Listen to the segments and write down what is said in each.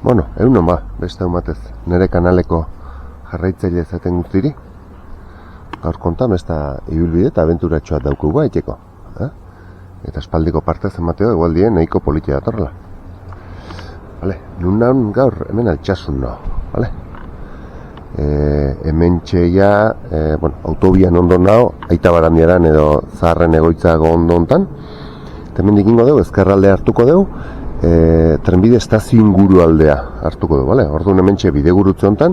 Bueno, egunon ba, beste batez nire kanaleko jarraitzaile ezaten guztiri. Gaur kontan, besta ibilbide eta abenturatxoa daukugu haiteko. Eta espaldiko partez emateo egualdien nahiko politia datorrela. Vale, nun naun gaur hemen altxasun nao, vale? Hemen txeia, autobian ondo nao, aita barandiaran edo zaharren egoitzago ondo ontan. Eta hemen dikingo dugu, ezkerralde hartuko dugu, trenbide estazio inguru aldea hartuko dugu, vale? Orduan hemen txe bidegurutze hontan,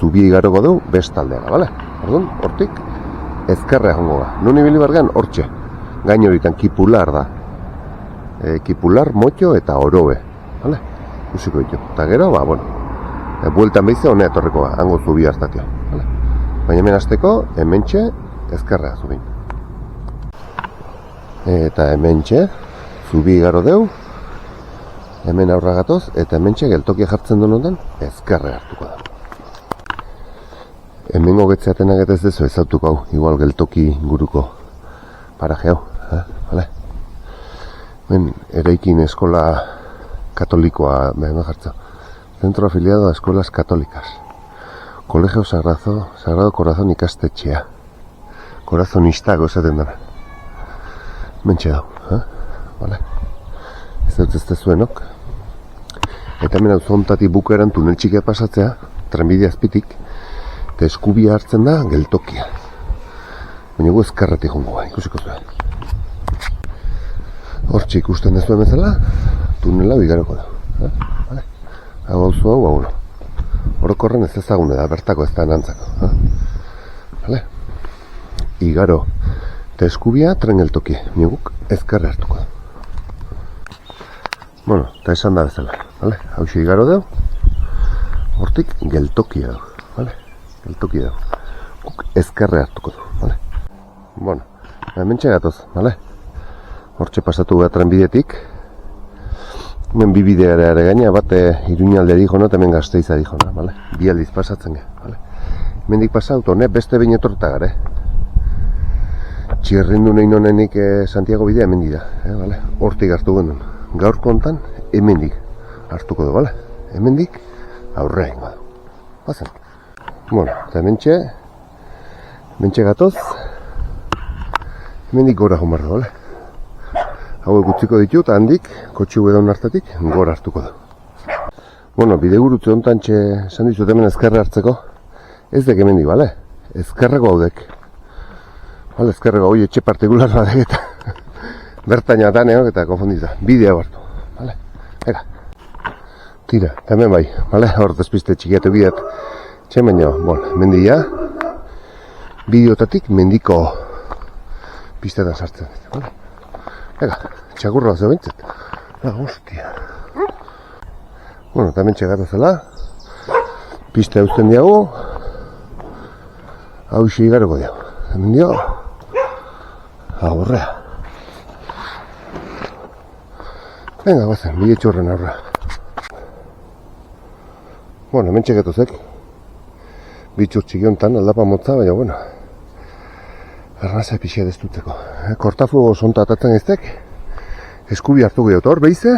zubi igaroko dugu bestaldea, vale? Orduan, hortik, ezkerrea jongo da. Nun ibili bargean, hortxe. Gain horitan, kipular da. Kipular, motxo eta orobe, vale? Usiko ditu. Eta gero, bueltan behize honea etorreko da, hango zubi hartatio, vale? Baina hemen hasteko, hemen txe, ezkerrea zubin. Eta hemen txe, zubi igaro deu, hemen aurra gatoz, eta hemen txe geltokia jartzen duen honetan, ezkerre hartuko da. Hemen gogetzeatenak ez dezu ezautuko hau, igual geltoki inguruko paraje hau, vale? Hemen eraikin eskola katolikoa, hemen jartza. Centro afiliado a escuelas católicas. Colegio Sagrado Corazón ikastetxea. Corazonistako esaten dara. Mentxe dau, vale? Ez dut ez zuenok. Eta hemen hau zontatik bukaeran tunel txikia pasatzea, trenbide azpitik, eta eskubia hartzen da geltokia. Baina gu ezkerretik jongo ba, ikusiko zuen. Hortxe ikusten dezuen bezala, tunela bigaroko da. Vale? Hau hau, orokorren ez ezagune da, bertako ez da nantzako. Vale? Igaro eta eskubia tren geltoki, guk ezkerre hartuko da. Bueno, eta esan da bezala, vale? Hau igaro deu, hortik geltokia dau, vale? Geltokia dau, guk ezkerre hartuko du, vale? Bueno, hemen txegatoz, vale? Hortxe pasatu behar trenbidetik, hemen bi bideara ere gaina, bat Iruñalde dijona eta hemen Gasteiza dijona, vale? Bi aldiz pasatzen ge, vale? Hemendik pasatu, beste behin etorta gara, Txirrindu nahi nonenik Santiago bidea hemen dira, vale? Hortik hartu genuen. Gaur kontan, hemendik hartuko du, bale? Hemendik aurrea ingo du. Bazen. Bueno, eta hementxe gatoz, hemendik gora jomar du, bale? Hauek utziko ditut, handik, kotxu edaun hartatik, gora hartuko du. Bueno, bidegurutze honetan esan dizut hemen ezkerre hartzeko, ez dek hemendik, bale? Ezkerreko haudek. Bale, ezkerreko hoi etxe partikular badek eta bertaina daneok eta konfundita. Bidea hartu, bale? Ega. Tira, eta hemen bai, bale? Hor despiste txikiatu bideat. Txen baino, mendia. Bideotatik mendiko pistetan sartzen. Bale? Ega, txakurra zeu bintzat. Hostia. Bueno, eta hemen txegatu zela. Piste hauzten diago. Hau isi igaroko diago. Hemen dio. Aurrea. Venga, guazen, bide txorren aurra. Bueno, hemen txeketuzek. Bitxur txikiontan, aldapa motza, baina, arraza pixia destuteko. Kortafuego sonta atatzen eztek, eskubi hartu gehiago. Hor, behize,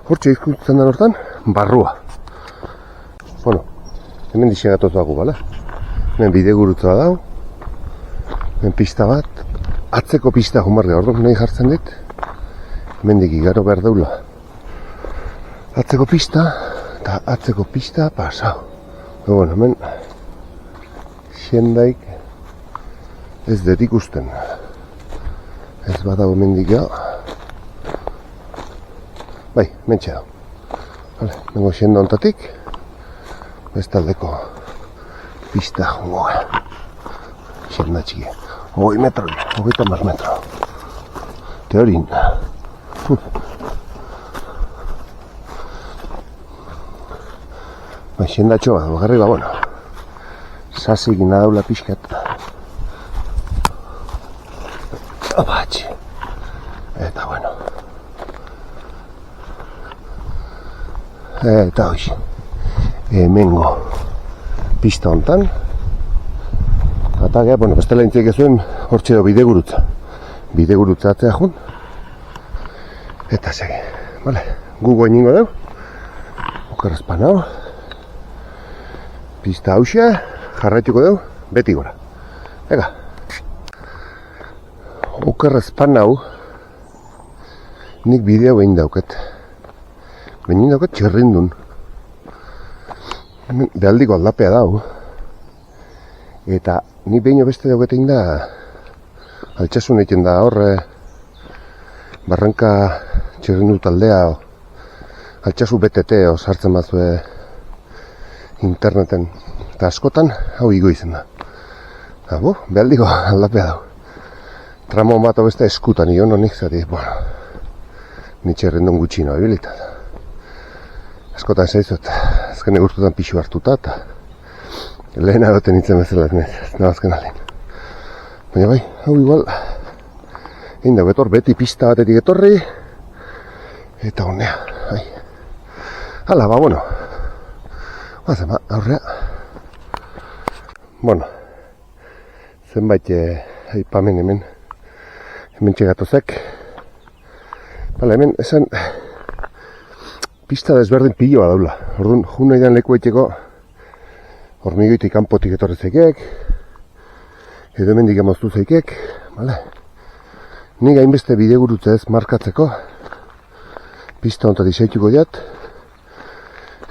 hor txeizkutzen den hortan, barrua. Bueno, hemen dixegatuz dago, bale? Hemen bidegurutza dau. Hemen pista bat, atzeko pista jumarga, orduan nahi jartzen dit. Hemendik igaro behar daula. Atzeko pista, eta atzeko pista pasau. Bueno, hemen, xiendaik ez dut ikusten. Ez badago hemendik ja. Bai, mentxe dau. Vale, nengo xienda ontatik, bestaldeko pista jongo gara. Xienda txiki. 20 metro, 30 metro. Teorin. Xienda txoa, bagarri ba, sasik nadaula pixkat. Abatxe. Eta, eta hoiz. Hemengo pista hontan. Eta geha, bestela intzik ezuen hortxe do bidegurutza. Bidegurutza atzea jun. Eta segi, vale? Gu goiningo dugu. Okerrezpan hau. Pista hausia, jarraituko dugu, beti gora. Ega. Okerrezpan hau, nik bideo behin dauket. Behin dauket txerrindun. Bealdiko aldapea dau. Eta nik behin beste dauket egin da, altxasun egiten da horre, barranka txerrindu taldea, altxasu BTT sartzen bazue interneten. Eta askotan, hau igo izen da. Eta, bealdiko aldapea dau. Tramo bat beste eskutan ion honik zati, ni txerrindun gutxino habilita. Askotan zaizut, azken egurtutan pixu hartuta, eta lehena doten nintzen bezala ez nabazken alin. Baina bai, hau igual, egin dago etor, beti pista batetik etorri, eta honea, bai. Hala, bueno, bazen, aurrea. Zenbait aipamen hemen txegatozek. Hemen, esan, pista desberdin piloa daula. Orduan, jun nahi den leku eiteko, hormigoitik kanpotik etorri zeikek, edo hemendik emoztu zeikek, bale? Nik hainbeste bidegurutze ez markatzeko, pista ontatik seituko diat,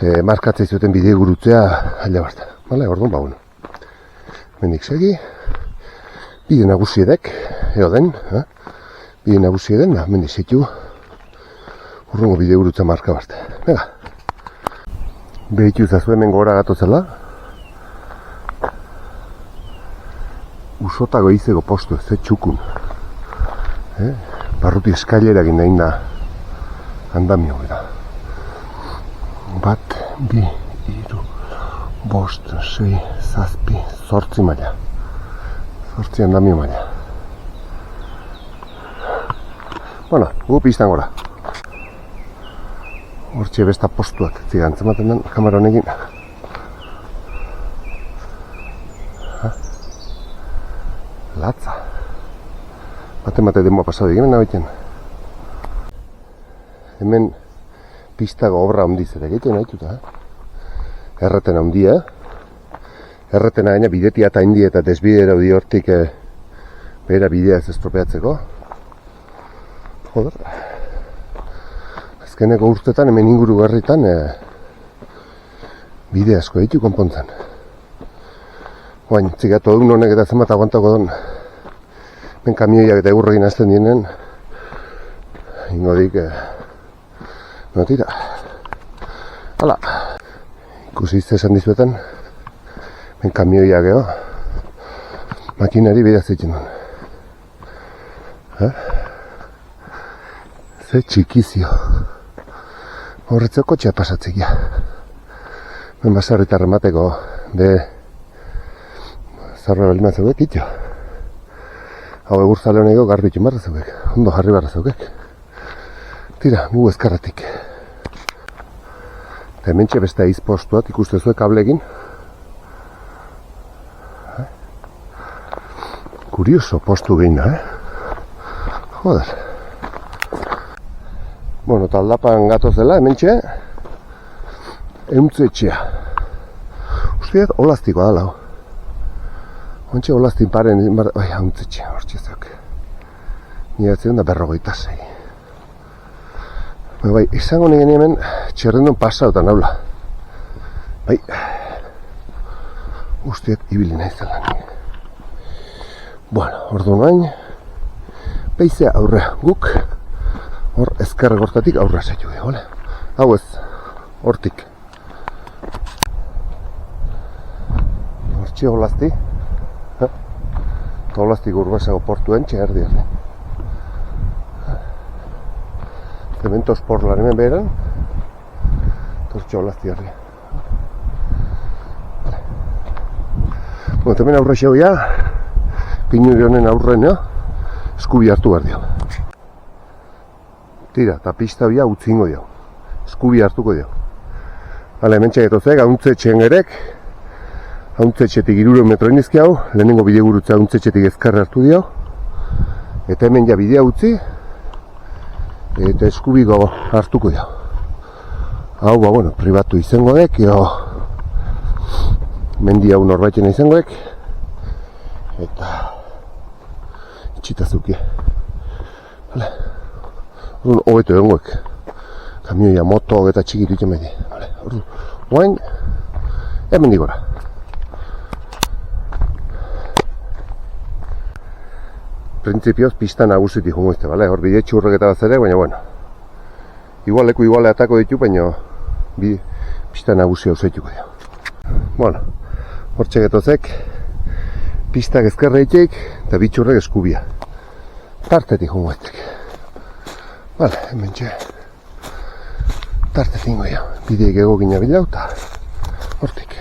markatzei zuten bidegurutzea aila bat. Bale, orduan, hemendik segi, bide nagusi edek, eo den, bide nagusi eden, hemendik seitu, urrungo bidegurutza marka bat. Bega, behitu zazu hemen gora gatozela, usotago izego postu ez txukun. Barruti eskailerak nahin da andamio gara. 1, 2, 3, 5, 6, 7, 8 maila. 8 andamio maila. Gu pistan gora. Hortxe besta postuak zigantzen maten den kamera honekin. Latza. Bate denboa pasadik, hemen nabiten. Hemen pistago obra handiz ere egiten nahituta. Erreten handia. Erretena gaina bidetia eta handia eta desbidera hudi hortik behera bidea ez estropeatzeko. Joder. Azkeneko urtetan hemen inguru garritan bide asko ditu konpontzen. Oain, txikatu egun honek eta zenbat aguantako don. Ben kamioiak eta egurrekin azten dienen, ingodik, no tira. Hala, ikusi izte esan dizuetan, ben kamioiak eo, makinari bidaz egin duen. Ze txikizio. Horretzeko kotxea pasatzekia. Ben basarritar remateko, be zarra belima zeudek itio. Hau egurzale honeko garbitu marra zeudek, ondo jarri barra zeudek. Tira, gu ezkarratik. Eta hementxe beste izpostuak ikuste zuek kablekin. Kurioso postu gehina, Joder. Eta aldapan gatoz dela, hementxe, euntze etxea. Usteat, olaztikoa dala, Ontxe olaztin paren, euntze etxea, hortxe zeok. Niratzen da 56. Bai, izango nien hemen txerrendun pasautan haula. Bai, usteat, ibili nahi zela nien. Ordu nain, beizea aurrea guk, hor ezkerre gortatik aurra zaitu dugu, ole? Hau ez, hortik. Hortxe olazti. Olaztik urbasago portuen txerdi erdi. Cementos porlan hemen beheran. Hortxe olazti erdi. Hemen aurra xeo ya, pinuri honen aurren, eskubi hartu behar dio. Tira, eta pista bia utzingo dio. Eskubi hartuko dio. Hemen txegetozek, hauntze txengerek, hauntzetxetik 300 metro indizki hau, lehenengo bidegurutza hauntzetxetik ezkarra hartu dio, eta hemen ja bidea utzi, eta eskubiko hartuko dio. Hau, bueno, pribatu izango dek, mendi hau norbaitena izangoek, eta itxitazuki. Vale. Hobeto egongoek. Kamioia, moto eta txikitu iten beti. Vale. Guain, hemen digora. Printzipioz pista nagusiti jungoizte, vale? Hor bide txurrek eta bazere, baina bueno. Igual leku igual atako ditu, baina pista nagusi hau zeituko dio. Bueno, hor txegetozek, pistak ezkerreitek eta bitxurrek eskubia. Tartetik jungoiztek. Vale, hemen txe. Tartetik ingo ja. Bideik egokina bilau eta hortik.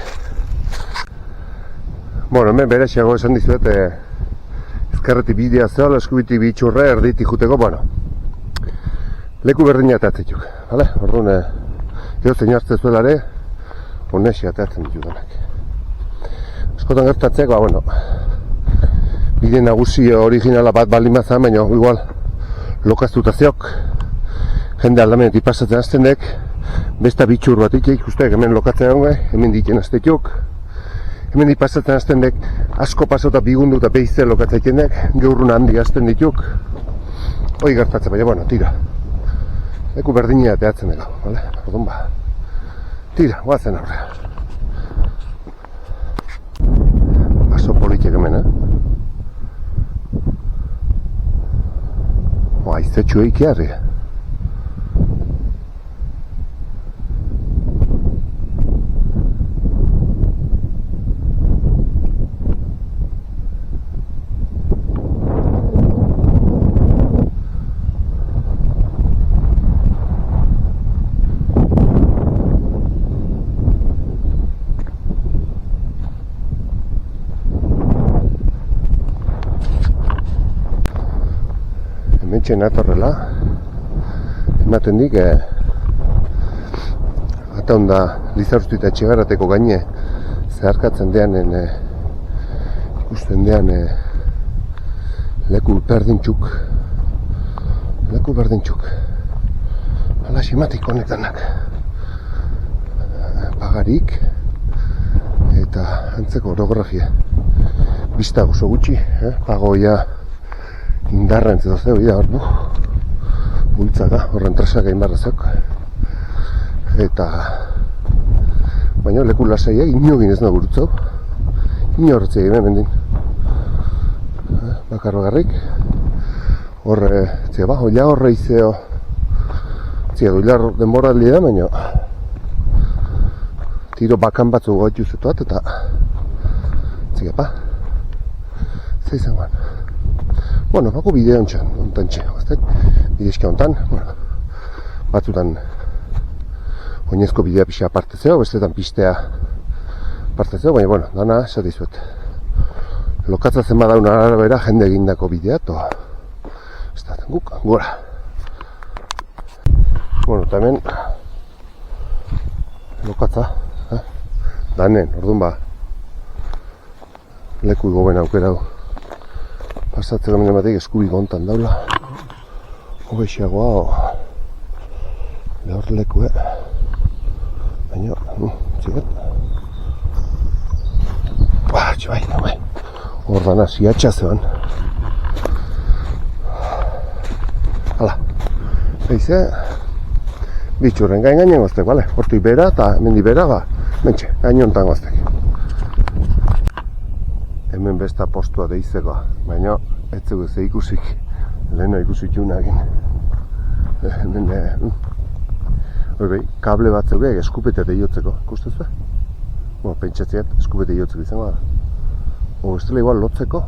Bueno, hemen berexiago esan dizuet, ezkerretik bidea zehala, eskubitik bitxurre, erditik juteko, bueno. Leku berdina atatzeituk, vale? Orduan, zein hartze zuelare, honesi atatzen ditudanak. Askotan gertatzeak, bueno, bide nagusi originala bat baldin bazan, baina igual lokaztuta zeok, jende aldamenetik pasatzen hasten dek, besta bitxur bat ikik, usteak hemen lokatzen dago, hemen diken aztetuk, hemen dik pasatzen hasten dek, asko pasota bigundu eta behize lokatzen dek, geurrun handi hasten dituk, hoi gertatzen, baina, bueno, tira. Leku berdina teatzen dago, vale? Orduan ba. Tira, guazen aurrea. Baso politek hemen, Aizetxu eiki harri. Hementxe natorrela, ematen dik, eta onda Lizaruzti eta Etxegarateko gaine zeharkatzen deanen, ikusten dean leku berdintxuk. Hala simatik honetanak. Pagarik eta antzeko orografia. Bista oso gutxi, pagoia indarren zedo zeu, hor du. Bultzaka, horren trasak egin barrazak. Eta baina leku lasaiak inogin ez nago gurutzau. Inorretzea egin mendin. Bakar bagarrik. Horre, zia ba, oila horre izeo. Zia, oila denboraldi da, baina tiro bakan batzu goitu zetuat eta zia ba. Zer izangoan. Bueno, bako bideo ontan txe, bidezka ontan, bueno, batzutan oinezko bidea pixea aparte zeo, bestetan pistea aparte zeo, baina, bueno, dana esatizuet. Lokatzatzen badaun arabera jende egindako bidea, toa, estaten guk, gora. Bueno, eta hemen, lokatza, danen, orduan ba, leku igoben aukera hau. Pasatzeko menen batek eskubiko hontan daula. Hobexeagoa lehor leku, baina, txigat. Txabai, bai. Hor dana, siatxa zeban. Hala. Eize, bitxurren gainen goztek, bale? Hortik bera eta mendi bera, ba, mentxe, gain hontan goztek. Hemen besta postua deizeko, baina ez zego ze ikusik, leheno ikusitxuna egin. Hemen, kable bat zeugeak eskupete deiotzeko, ikustezu? Bueno, pentsatzeat eskupete deiotzeko izango da. O, ez dela igual lotzeko.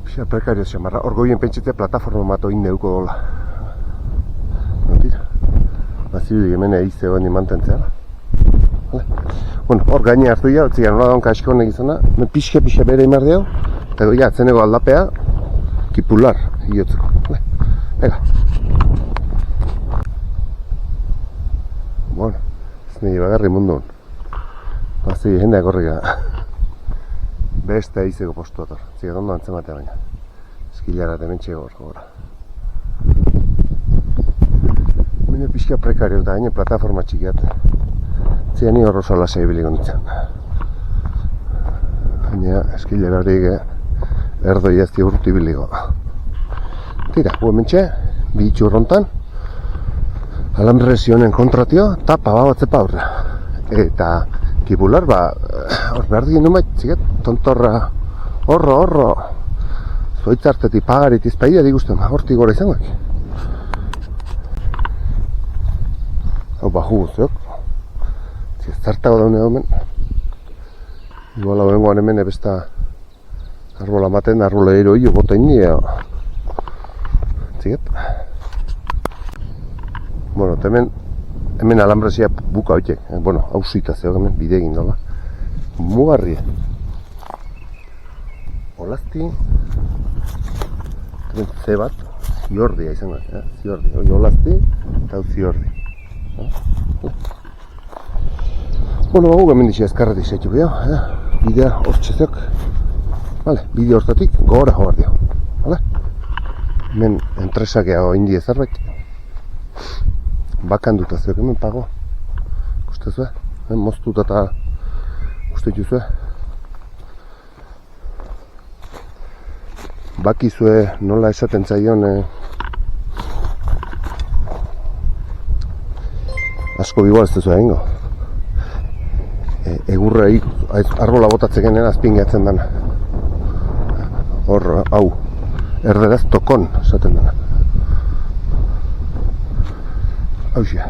Pixar prekario xamarra, hor goien pentsatzea plataforma mato indeuko gola. Notira, bazirudik hemen eizeo honi mantentzea. Bueno, hor gaine hartu dira, otzian nola daun kasko honek izana, pixka bere imar diau, eta ja, atzeneko aldapea, kipular, hiotzeko. Ega. Bueno, ez nire bagarri mundun. Bazi, jendeak horrega. Beste eizeko postu ator. Zigat ondo antzematea baina. Eskilara tementxe gora. Baina pixka prekario eta gaine plataforma txikiat. Ziani horro sola zeibiliko nintzen. Baina eskilerarik erdoi ezti urruti biliko. Tira, hementxe, bi itxurrontan, alambre zionen kontratio, eta pababatzepa aurra. Eta kipular, hor behar digin numait, txiket, tontorra, horro, zoitzartetik pagarit izpaia diguzten, hortik gora izangoek. Hau baju guztiok, zartago daune domen. Igual hau bengoan hemen ebesta arbola maten, arbola eroi, botein nire. Txiket. Bueno, hemen alambrazia buka hoitek. Bueno, hau zita zeo hemen, bide egin dola. Mugarri. Olazti. Ze bat, ziordia izan da. Ziordi. Hoi olazti, eta hau ziordi. Bueno, hau hemen dixia eskarretik zaitu behar. Bidea hortxezeok. Vale, bide hortatik gora jogar dio. Vale? Hemen entresakea indi ezarbait. Bakan dut azuek hemen pago. Gustezue? Moztuta eta gustetuzue? Bakizue nola esaten zaion asko bigoa ez dezua egingo. Egurra arbola botatzeken azpingatzen dana. Hor, hau, erderaz tokon esaten dana. Hauxe.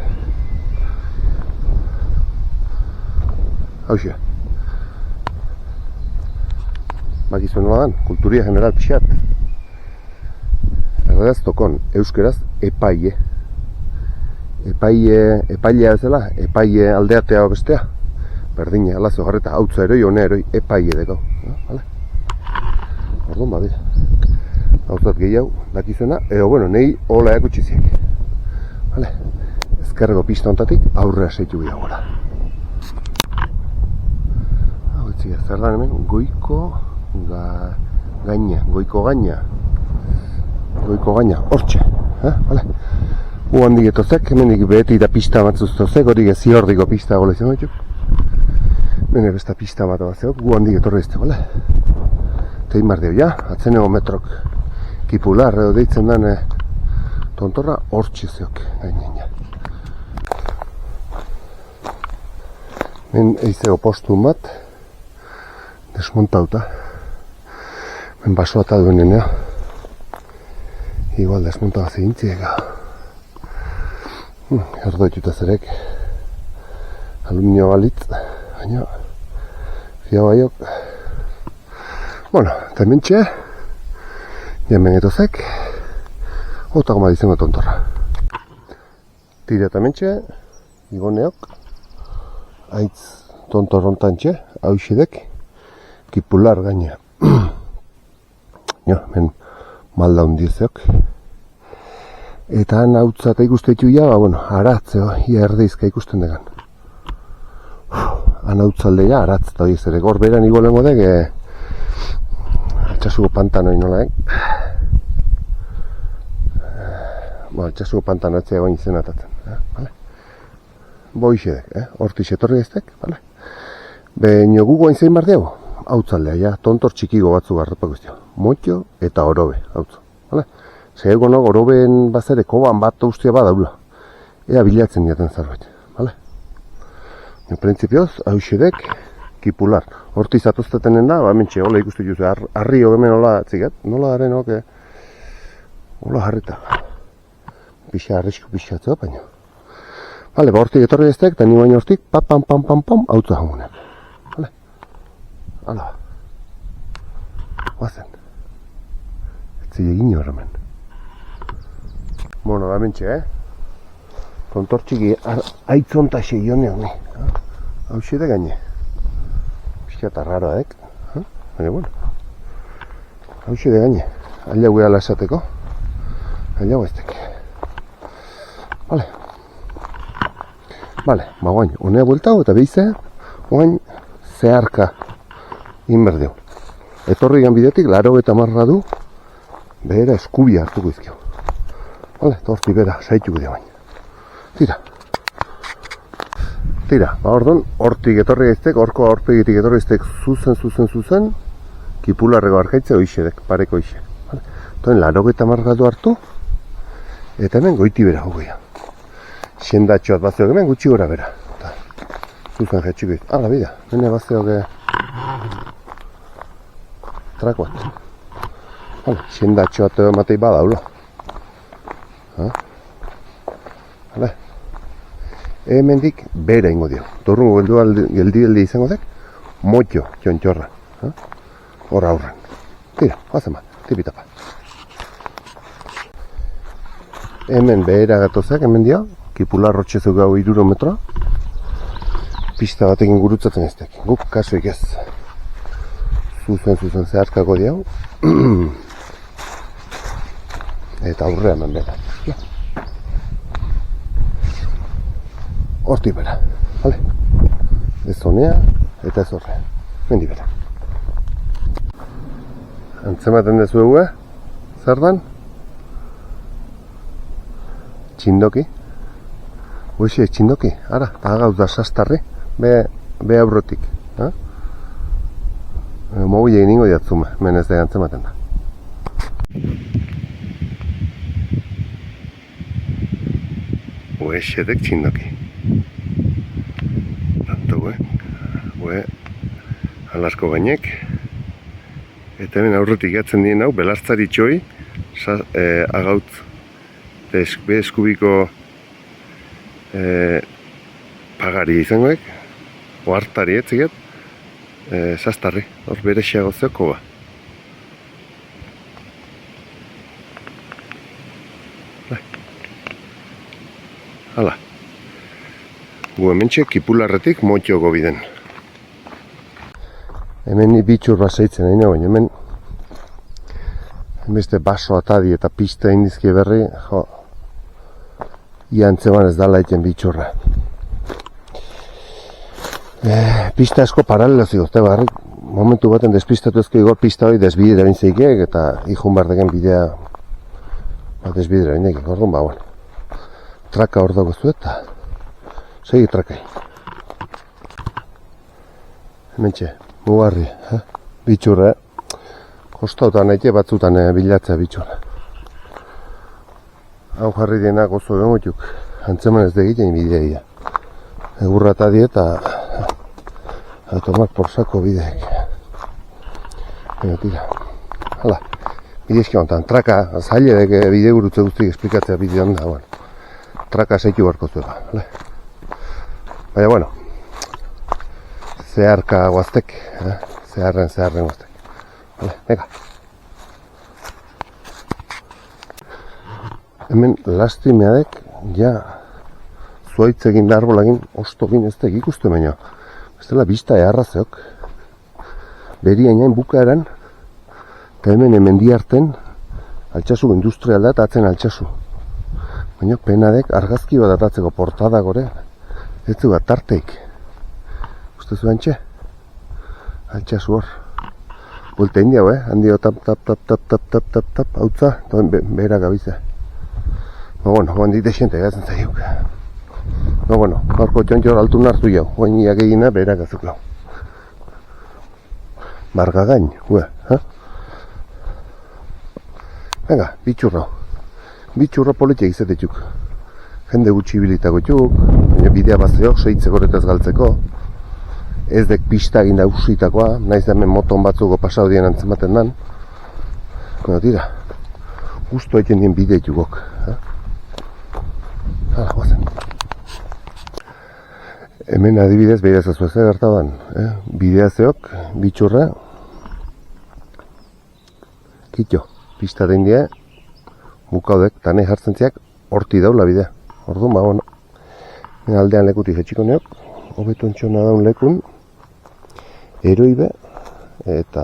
Bakizuen nola dan, kulturia general pixat. Erderaz tokon, euskeraz epaile. Epailea bezala, epaile aldeatea bestea. Berdina, alazo jarreta, hautza eroi, honea eroi, epaile dekau. Vale? Orduan badira. Hautzat gehiago, dakizuena, bueno, nahi hola ekutxiziek. Vale? Ezkerreko pista ontatik, aurrera seitu gehiago gora. Hau etxia, zer da hemen, goiko gaina, hortxe. Vale? Handik etozek, hemendik beti da pista batzuztozek, hori ziordiko pista gola izan ditu. Bene besta pista bat batzeok, handik etorri izte, bale? Tein bar dio, ja, atzeneko metrok kipular edo deitzen den tontorra hortxe zeok, gainen. Men eizego postun bat, desmontauta. Men basoa eta duenen, igual desmontauta zehintzieka. Erdoituta zerek aluminio balitz, baina fia baiok. Bueno, eta hementxe jamen etozek otako madizengo tontorra. Tira eta hementxe igoneok aitz tontorrontantxe hauxidek kipular gaina. Men malda hundizeok. Eta han hautza eta ikustetu ja, aratzeo, ia erdeizka ikusten degan. Han hautzaldea, aratz eta hori zere. Gor beran igualengo dek, altxasuko pantanoi nola, altxasuko pantano etzea goin zenatatzen, vale? Boixe dek, hortiz etorri eztek, vale? Baina gu goin zein bar diago, hautzaldea, ja, tontor txikigo batzu garrapako iztio. Motxo eta orobe, hautza, vale? Zego nago, oroben bazere koban bat ustia badaula. Ea bilatzen diaten zerbait, bale? Printzipioz, hauxedek, kipular. Hortiz atoztetenen da, mentxe, hola ikustu juzu, arrio hemen hola, tzigat, nola garen hoke, hola jarrita. Pixa, arrisku pixatzea, baina. Bale, hortik etorri eztek, eta ni baina hortik, pam, hautza jangunean. Bale? Hala. Guazen. Etzi egin horremen. Bueno, da mentxe, tontor txiki, aitzonta seionean, hau xede gaine. Pixka eta raroak, baina, bueno. Hau xede gaine, alia guela esateko, alia guaztek. Vale, guain, honea bueltau eta behize, guain zeharka inberdeu. Etorri gan bidetik, laro eta marra du, behera eskubia hartuko izkio. Vale, eta horti bera, saituko dira baina. Tira, orduan, hortik etorri gaiztek, horko aurpegitik etorri gaiztek zuzen, kipularreko arkaitze hoixedek, pareko hoixek. Toen, 80 gradu hartu, eta hemen goiti bera hogeia. Xendatxoat bazeok hemen gutxi gora bera. Zuzen jetxiko izan. Ala, bida, nene bazeok trakoat. Xendatxoat matei badaula. Hala. Hemendik bera ingo dio. Torrungo geldi izango dek, motxo txontxorra. Hor aurren. Tira, bazema, tipitapa. Hemen behera gatozak, hemen dio, kipular rotxezuk gau 3 metroa. Pista batekin gurutzatzen ez dek. Guk kasuik ez. Zuzen zeharkako diau. Eta aurrea hemen behera. Hortik bera. Ez honea eta ez horrea. Mendi bera. Antzematen dezu egue, zer dan? Txindoki. Hoxe, txindoki. Ara, eta gauz da sastarri. Be aurrotik. Mogu egin ingo diatzume, menez da antzematen da. Hoxe dek txindoki. Tanto, alasko gainek. Eta hemen aurretik gatzen dien hau, belastzari txoi, agautz, eskubiko pagari izangoek, oartari etziket, sastarri, hor bere xeago zeoko ba. Hala. Gu hementxe kipularretik motxoko biden. Hemen bitxur basaitzen egin baina hemen beste baso atadi eta pista indizki berri ia antzeman ez dala egiten bitxurra. Pista asko paralela zigozte barri momentu baten despistatu ezko igor pista hori desbidera bintzeikek eta ikun bardegen bidea desbidera bintzekek, orduan ba, bueno. Traka hor dago zu eta segi trakai. Hementxe. Mugarri, bitxurra, kostautan naite batzutan bilatzea bitxurra. Hau jarri dienak oso gemotuk, antzeman ez degiten bidea. Egurra eta dieta, automak porsako bideek. Tira, hala, bidezki hontan, traka, zailedek bide gurutze guztik esplikatzea bide honda, bueno. Traka zeitu barko zuela, hala. Baina, bueno. Zeharka guaztek, zeharren guaztek. Vale, venga. Hemen lastimeadek, ja, zuaitzekin da arbolagin, ostogin ez da ikustu baino. Ez dela bista eharra zeok. Beri ainain bukaeran, eta hemen mendiarten, altxasu industrial da eta atzen altxasu. Baina penadek argazki bat atatzeko portada gore, ez du bat tarteik. Zuen txe, altxasu hor. Buelta indiau, handio tap, hautza, behera gabiza. No, bueno, hoan dite xente gazen zaiuk. No, bueno, horko txontxor altu nartu jau, hoan iak egina behera gazuk jau. Margagain, Venga, bitxurro. Bitxurro politia izatetxuk. Jende gutxi bilitako txuk, bidea bazeok, seitzeko horretaz galtzeko. Ez dek pista egin da usitakoa, naiz hemen moton batzuko pasaudien antzematen dan. Bueno, tira, guztu egiten dien bide txukok. Hala, guazen. Hemen adibidez, behira zazu ez gertaban. Bidea zeok, bitxurra. Kitxo, pista den die, bukaudek, tane jartzen ziak, horti daula bidea. Orduan, ba, bueno. Aldean lekutik etxiko neok, hobetu entxona daun lekun, eroibe, eta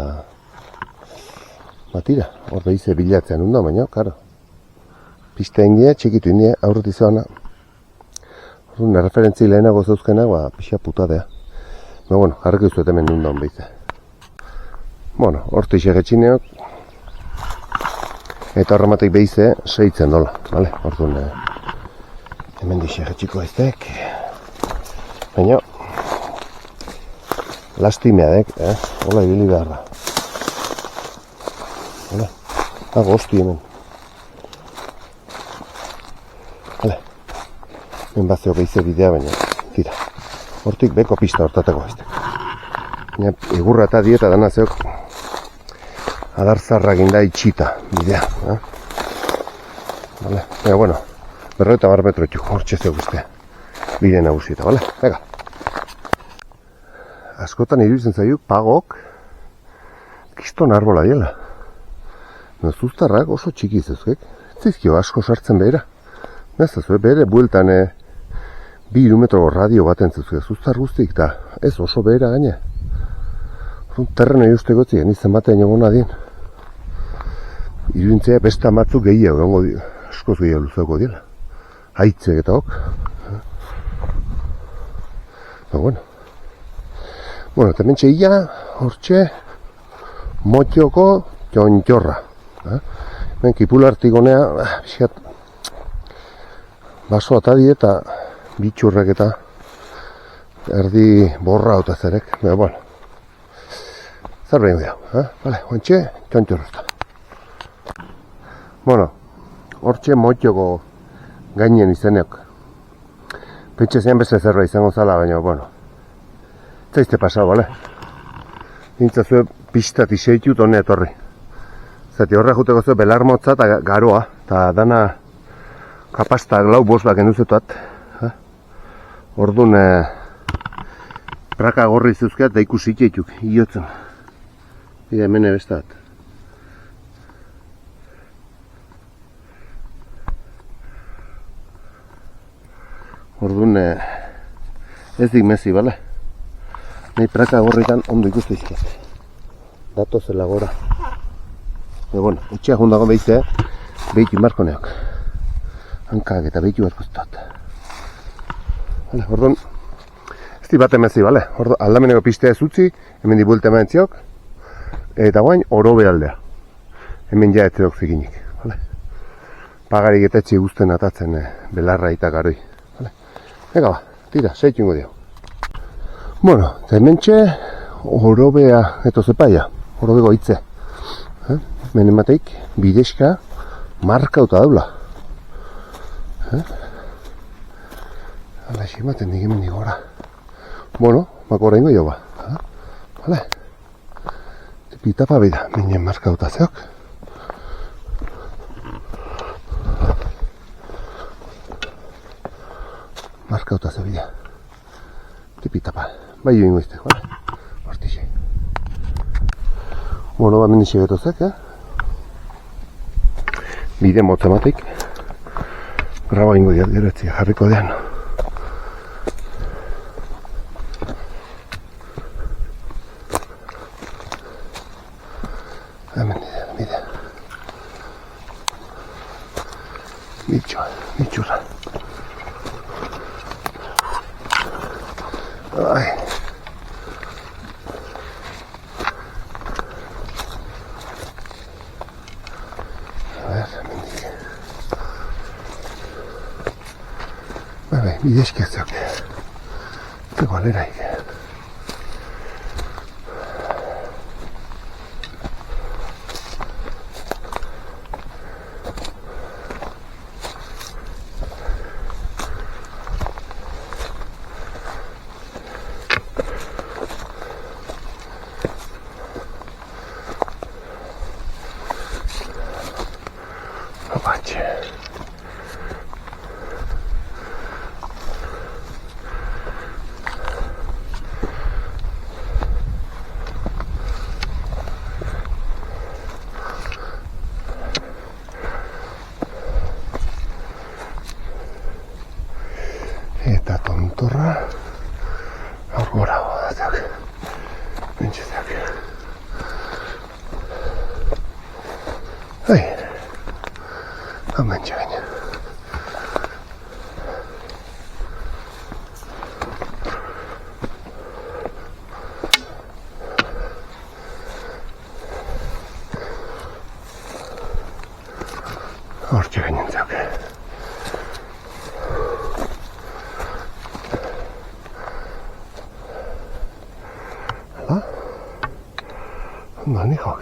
batira, hor behize bilatzean unda, baina, karo. Pista india, txikitu india, aurret izana. Orduan, referentzi lehenago zeuzkenak, ba, pixa putadea. Ba, bueno, jarriko izuet hemen unda hon behize. Bueno, horti segetxineok, eta horrematik behize, seitzen dola, vale? Orduan, Hemen dixegetxiko eztek. Baina, lastimeadek, hola ibili beharra. Hola, gosti hemen. Hala, hemen bazeo gehize bidea, baina, tira. Hortik beko pista hortatako eztek. Baina, egurra eta dieta dana zeok, adarzarra ginda itxita bidea. Vale, baina, bueno, 50 metro txuk, hortxe zeok iztea. Bide nagusieta, bale? Venga. Askotan iruditzen zaio pagok kiston arbola diela. Zuztarrak oso txiki zezkek. Zizkio asko sartzen behera. Nezazue, bere bueltan 2 metro radio baten zuzkek. Zuztar guztik da. Ez oso behera gaine. Terrenoi usteko ziren izan batean egona dien. Iruditzea besta matzu gehiago gongo dira. Askoz gehiago luzeko diela. Haitzek eta ok. Bueno, eta mentxe ia, hortxe, motxoko txontxorra. Ben, kipulartik honea, biskat, baso atadi eta bitxurrek eta erdi borra eta zerek. Bueno, zer behin dira, vale, hortxe, txontxorra. Bueno, hortxe motxoko gainen izeneok. Pentsa zean beste zerra izango zala, baina, bueno. Zaizte pasau, bale? Nintzazue pistat iseitut honea etorri. Zati horra juteko zuen belarmotza eta garoa. Eta dana kapasta lau bosbak enduzetuat. Orduan praka gorri zuzkeat da ikusitxeituk, iotzen. Ida hemen ebestat. Orduan ez dik mezi, bale? Nahi praka gorritan ondo ikustu izkiat. Dato zela gora. Bueno, etxea jundago behizte, behitu marko neok. Hankak eta behitu barko zutat. Orduan, ez di bat emezi, bale? Aldameneko pistea ez utzi, hemen di buelta eman ziok, eta guain orobe aldea. Hemen ja etzeok zikinik, bale? Pagarik eta etxe guztien atatzen belarra eta garoi. Ega ba, tira, seitungo dio. Bueno, eta hementxe orobea eto zepaia, orobego hitze. Hemen emateik bideska markauta daula. Hala, esi ematen dik hemen digora. Bueno, bako horrengo jo ba. Hala. Pitapa bida, minen markauta zeok. Markauta zebidea. Tipitapa. Bai joan goiztek, bale? Hortixe. Bueno, ba mendixe betozek, Bide motza matik. Graba ingo diat gero etzia jarriko dean. Hemen bidea. Bitxurra. Ai. A ver, mendik. Bai, bidezkia zeok. Zego aleraik. Opatxe. Eta tontorra hor gora godateak. Bentseteak. Ai. Hemen txain. Hor txain entzak. Ondo, nihok.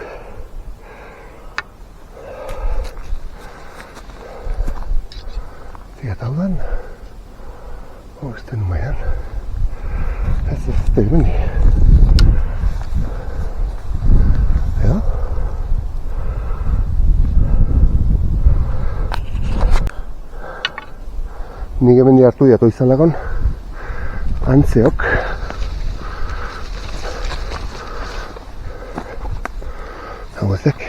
Eta hau den, ez den umaian, ez da ibeni. Edo? Nik hemen hartu diatu izan lagon, antzeok. Hau ezek.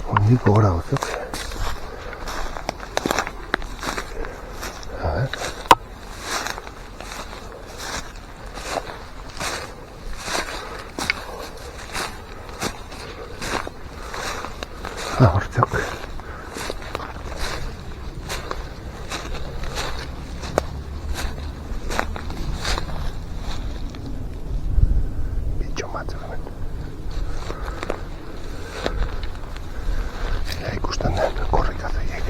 Ondik gora gozok. A ver. Hortzok. Bitxo batzuk hemen. Ikusten den korrikatzeiek.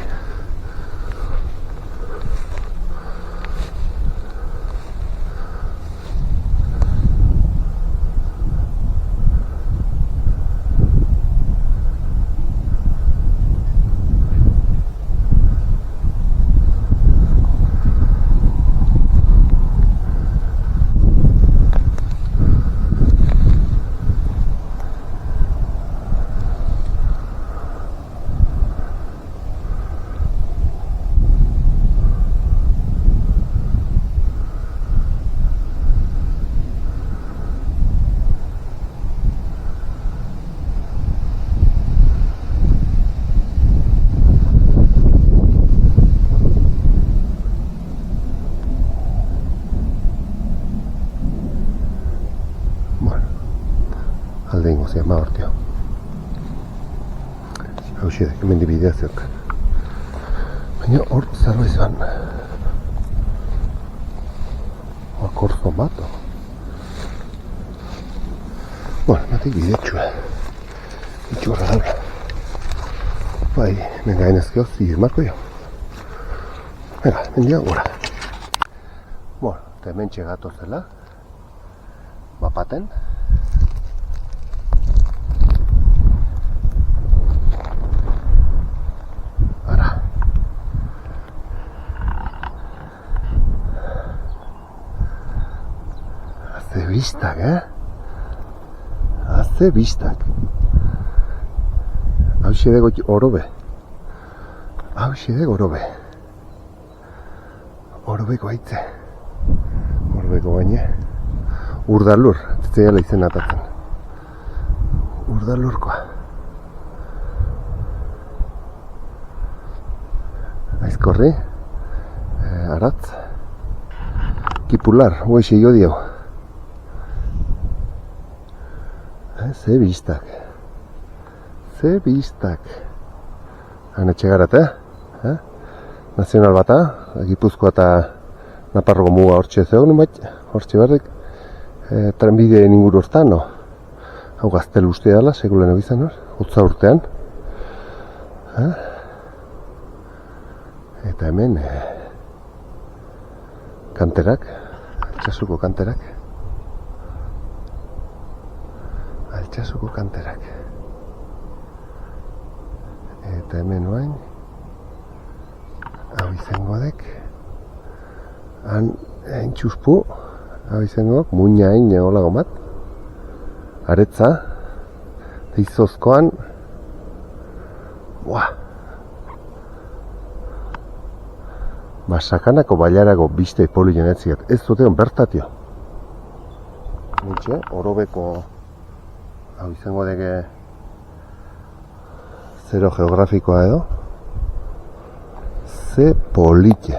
Alde ingo zian, hortio. Hau xedek, hemen dibidea zeok. Baina hor zerbait zan. Korzo mato. Bueno, matik bidetxua. Itxurra daula. Bai, hemen gainezkeo zirmarko jo. Venga, mendia gora. Bueno, eta hemen txegatu zela. Bapaten. Haze bistak, Haze bistak. Hau xedego orobe. Hau xedego orobe. Orobeko haitze. Orobeko baina. Urdalur, zehala izen atatzen. Urdalurkoa. Aizkorri. Aratz. Kipular, huexe jo dio. Ze bistak. Ze bistak. Han etxegarat, Nazional bata, Gipuzkoa eta Naparroko muga hortxe zegoen, hortxe berrik, trenbideen inguru hortan, no? Hau gaztelu uste dala, sekulen egizan, hotza urtean. Eta hemen, kanterak, Altsasuko kanterak. Altsasuko kanterak. Eta hemen oain, hau izango dek, han entxuspu, hau izango dek, muina hain olago bat, aretza, deizozkoan, Sakanako bailarago biste poli jenetziat, ez zuteon bertatio. Nitxe, orobeko, hau izango deke, zero geografikoa edo, ze politxe,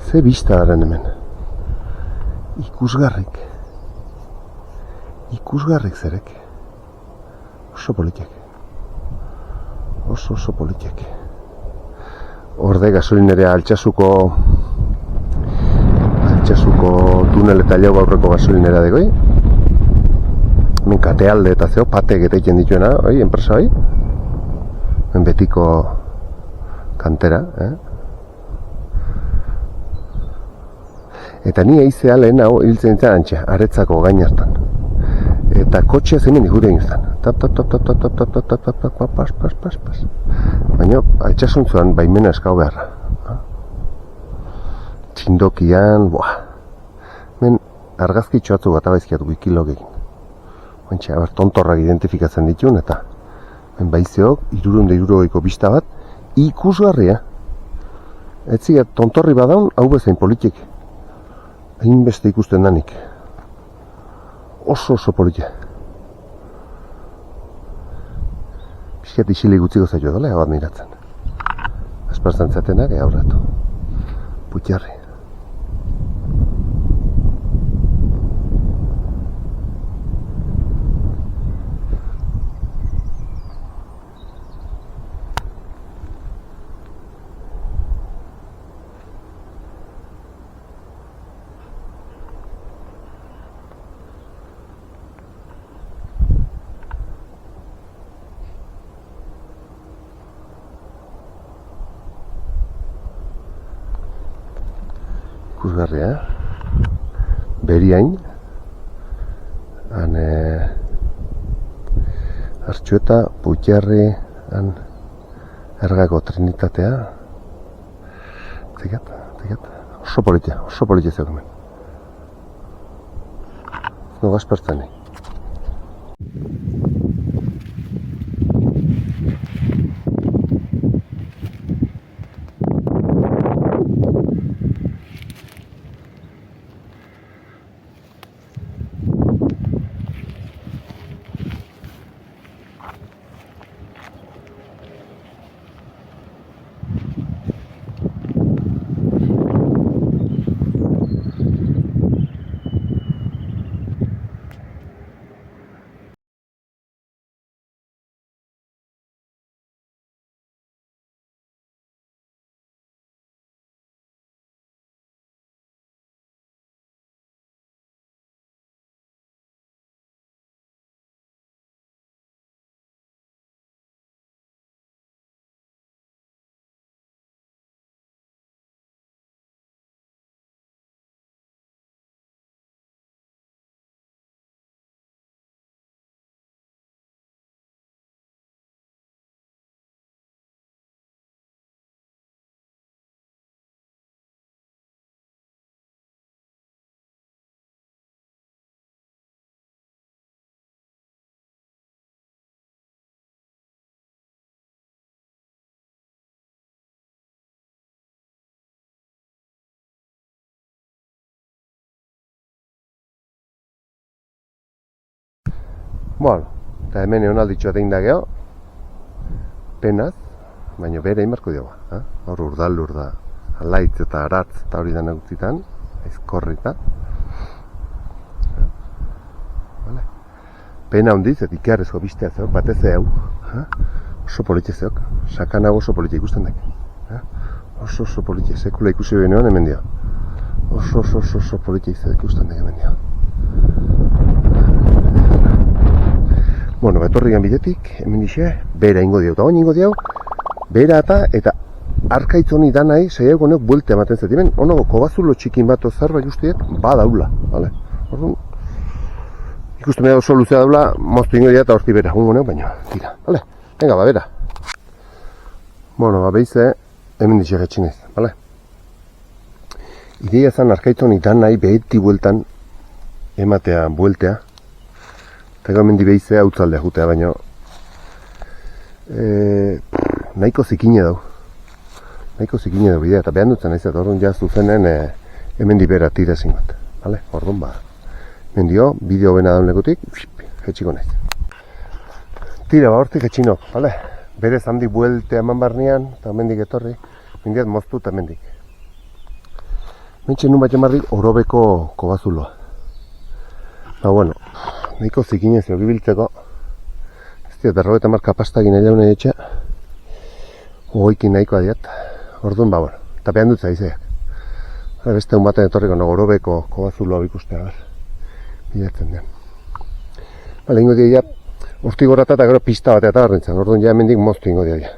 ze bista garen hemen, ikusgarrik zerek, oso politxek, oso politxek. Horde gasolinera Altsasuko tunel eta jau aurreko gasolinera degoi. Hemen katealde eta zeo, patek eta egiten dituena, enpresa hoi. betiko kantera, Eta ni eizea lehen hau hiltzen zen antxe, aretzako gain hartan. Eta kotxea zemen igure egin zen. Pas. Baina, etxasuntzuan baimena eskau beharra. Txindokian, Men, argazkitxo atzu bat abaizkiatu ikilogegin. Bantxe, tontorrak identifikatzen ditun, eta ben baizeok, 360ko bista bat, ikusgarria. Etzigat, tontorri badaun, hau bezain politik. Hainbeste ikusten danik. Oso politia. Piskat isilik utziko zailo dela, hau admiratzen. Asparzan zatenak, aurratu. Putxarri. Ikusgarria, Beriain, Artxueta, Putxarri, Ergako Trinitatea, Zigat, oso politia zeok hemen. Nogaz pertzanik. Bueno, eta hemen egon alditxoa dein da geho, penaz, baina bere inbarko dioa. Hor urdalur da, alaitz eta aratz eta hori da nagutzitan, aizkorrita. Pena hondiz, eta ikarrezko bistea zeok, batez hau. Oso politxe zeok, sakanago oso politxe ikusten dek. Oso politxe, sekula ikusi benean hemen dio. Oso politxe ikusten dek hemen dio. Bueno, etorrigan bidetik, hemen dixe, bera ingo diau, eta oin ingo diau, bera eta arkaitz honi danai, saiak honek buelte ematen zet, hemen, onago, kobazulo txikin bat ozarba justiet, badaula, vale? Orduan, ikusten mea oso luzea daula, moztu ingo dira eta horti bera, hongo honek, baina, tira, vale? Venga, bera. Bueno, behize, hemen dixe getxinez, vale? Ideia zan arkaitz honi danai, beheti bueltan, ematea, bueltea, eta hemen behize hautzaldea jutea, baina nahiko zikine dau. Bidea, eta behan dutzen naizat, orduan jaztu zenen hemen bera tira ezin bat. Vale? Orduan ba. Hemen dio, bideo bena daun lekutik, jetxiko naiz. Tira, ba hortik jetxinok, vale? Berez handi bueltea eman barnean, eta hemendik etorri, mendiat moztu eta hemendik. Mentxe nun bat jamarrik Orobeko kobazuloa. Ba, bueno, nahiko zikine zeo gibiltzeko. Ez dira, 50 kapastagin egin nahi etxe. Ogoikin nahikoa diat. Orduan, ba, bueno, eta behan dut zaizeak. Beste un baten etorriko nago Orobeko kobazuloa ikustea, bilatzen den. Bale, ingo dira, urti gorrata eta gero pista batea eta garrintzen. Orduan, ja hemendik moztu ingo dira.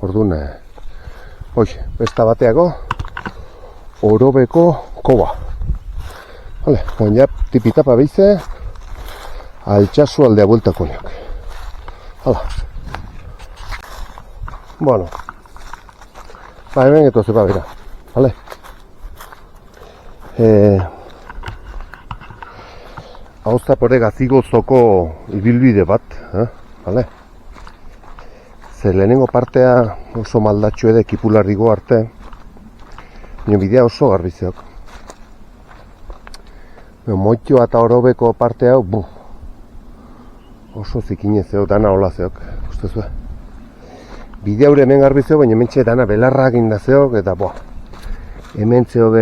Orduan, hoxe, besta bateago, Orobeko koba. Vale, ja tipitapa behize, altxasu aldea bueltako neok. Hala. Bueno. Ba, hemen eto zepa bera. Vale. Hau zapore gazigozoko ibilbide bat. Vale. Ze lehenengo partea oso maldatxo edo ekipularrigo arte. Nio bidea oso garbizeok. Moitxoa eta Orobeko parte hau, oso zikinezeo, dana hola zeok, ustezue. Bidea hori hemen garbizeo, baina hemen txe dana belarrak indazeok, eta hemen zeo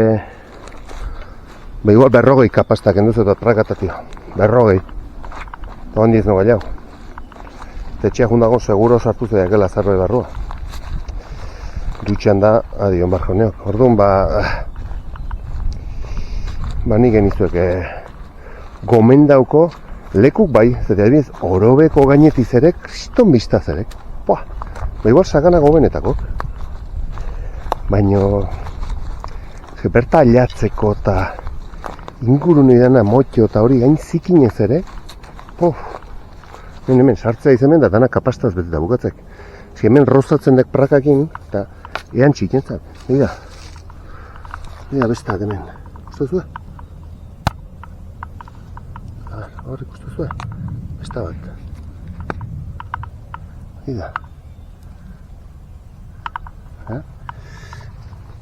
igual berrogei kapastak enduz eta trakatatio, berrogei. Eta handiz no gaiau. Tetxea jundago seguro sartu zeakela zarbe barrua. Dutxan da, adion barjo neok. Orduan, nik genizuek gomendauko lekuk bai, zete adibidez, Orobeko gainetiz ere, kriston biztaz ere. Igual sagana gobenetakok. Baina, berta alatzeko eta inguru nidana motxo eta hori gain zikinez ere, hemen sartzea izemen da dana kapastaz beteta bukatzek. Hemen rozatzen dek prakakin, eta ean txikentzak. Ega bestak hemen. Uste zuen? Horrik uste zuen? Besta bat. Ega.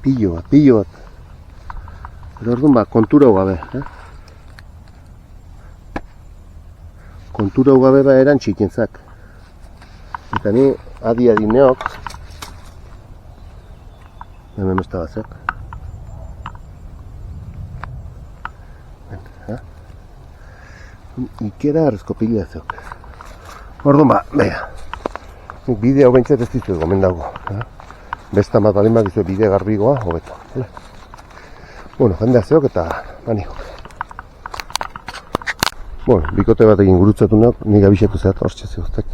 Pillo bat. Eta orduan kontura gabe. Kontura gabe eran txikentzak. Eta ni adi neok. Hemen besta bat zek. Ikera arrezko pila zeok. Orduan bidea hau bentsat ez dizuet gomendago. Besta bat balin bat dizuet bidea garbigoa, hobeto. Bueno, jendea zeok eta maniko. Bueno, bikote bat egin gurutzatu neok, nik abixetu zeat hortxe zeuztek.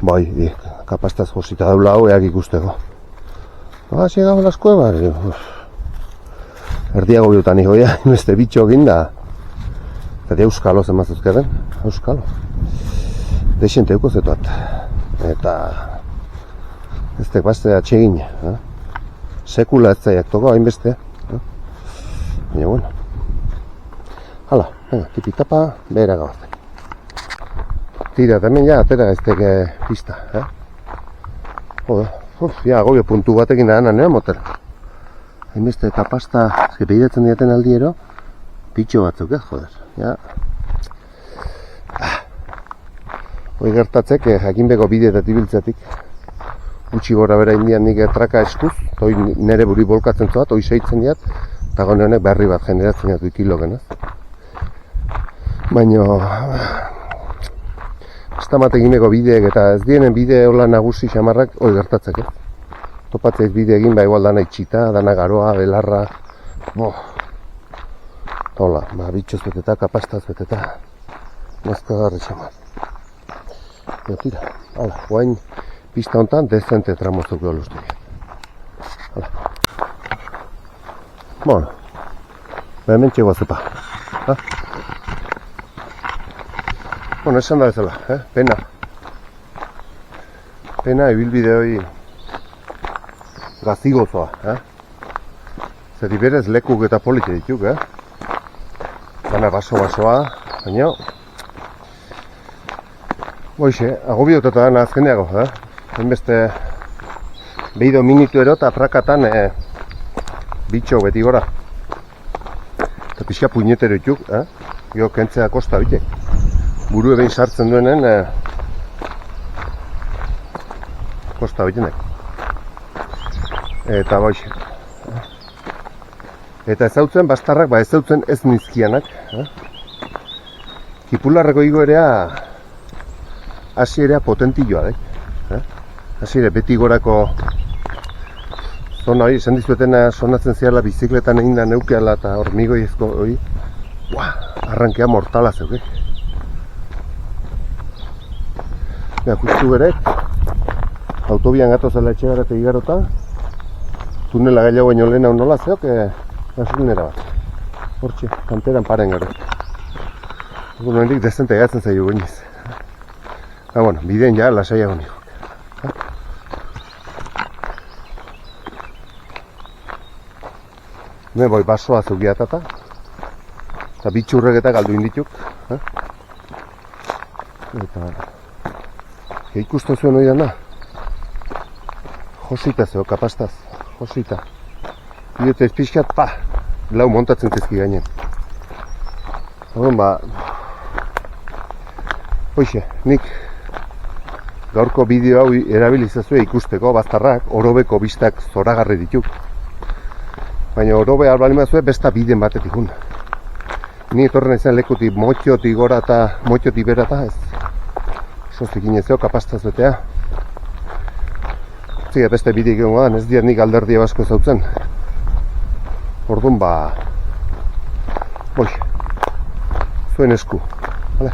Bai, kapastaz josita daula hau eak ikusteko. Llegamos las cuevas. Erdiago biotan igoia, beste bitxo egin da. Eta euskalo zemazuzkeren, euskalo. Deixente euko zetuat. Eta ez tek bazte atxegin. Sekula ez zaiak toko, hainbeste. Baina, bueno. Hala, tipitapa, behera gauzen. Tira, hemen ja, atera ez teke pista. Ja, gobio puntu batekin da nea motel. Hainbeste kapasta, behiratzen diaten aldiero, pitxo batzuk, joder. Ja. Hoi gertatzek, jakinbeko bide eta tibiltzetik. Gutxi gora bera indian nik traka eskuz, hoi nere buri bolkatzen zoat, hoi seitzen diat, eta gone honek berri bat generatzen diat ikilogen, Baina, ez da mategimeko bideek eta ez dienen bide hola nagusi xamarrak hoi gertatzek, Topatzeik bide egin, igual dana itxita, dana garoa, belarra, hola, bitxoz beteta, kapastaz beteta, mazkagarri xamar. Tira, hala, guain pista honetan dezente tramozuko oluztu. Hala. Bueno, hemen txegoa zepa. Bueno, esan da bezala, pena. Pena ibilbide hori gazigozoa, Zer iberez lekuk eta polite dituk, Dana baso-basoa, baina Hoxe, agobiotata dana azkeneago, Hainbeste behido minutu ero eta prakatan bitxo beti gora. Eta pixka puñetero ituk, Gio kentzea kosta bitek. Buru ebein sartzen duenen kosta bitenek. Eta hoxe. Eta ezautzen bastarrak, ezautzen ez nizkianak. Kipularreko igoerea hasi ere potentilloa, Hasi ere beti gorako zona hori, esan dizuetena sonatzen ziala bizikletan egin da neukeala eta hormigoizko hori, arrankea mortala zeuk, justu berek, autobian gatozela etxe gara eta igarota, tunela gehiago baino lehen hau nola zeok, gasolinera bat. Hortxe, kanteran paren gara. Egun hendik dezente gatzen zaio goiniz. Bueno, bideen ja, lasaiago nio. Hemen boi basoa zugiatata. Eta bitxurrek eta galdu indituk. Eta... ikusten zuen hori dana. Josita zeo, kapastaz. Josita. Bidete ez pixkat, lau montatzen zizki gainen. Horren hoxe, nik gaurko bideo hau erabilizazue ikusteko baztarrak, orobeko bistak zoragarri dituk. Baina orobe albalimazue besta biden batetik hun. Ni etorren izan lekutik motxotik gora eta motxotik bera eta ez. Sozik inezeo, kapastaz betea. Ziga beste bideik egon gadan, ez diat nik alderdia basko zautzen. Orduan hoxe, zuen esku. Vale?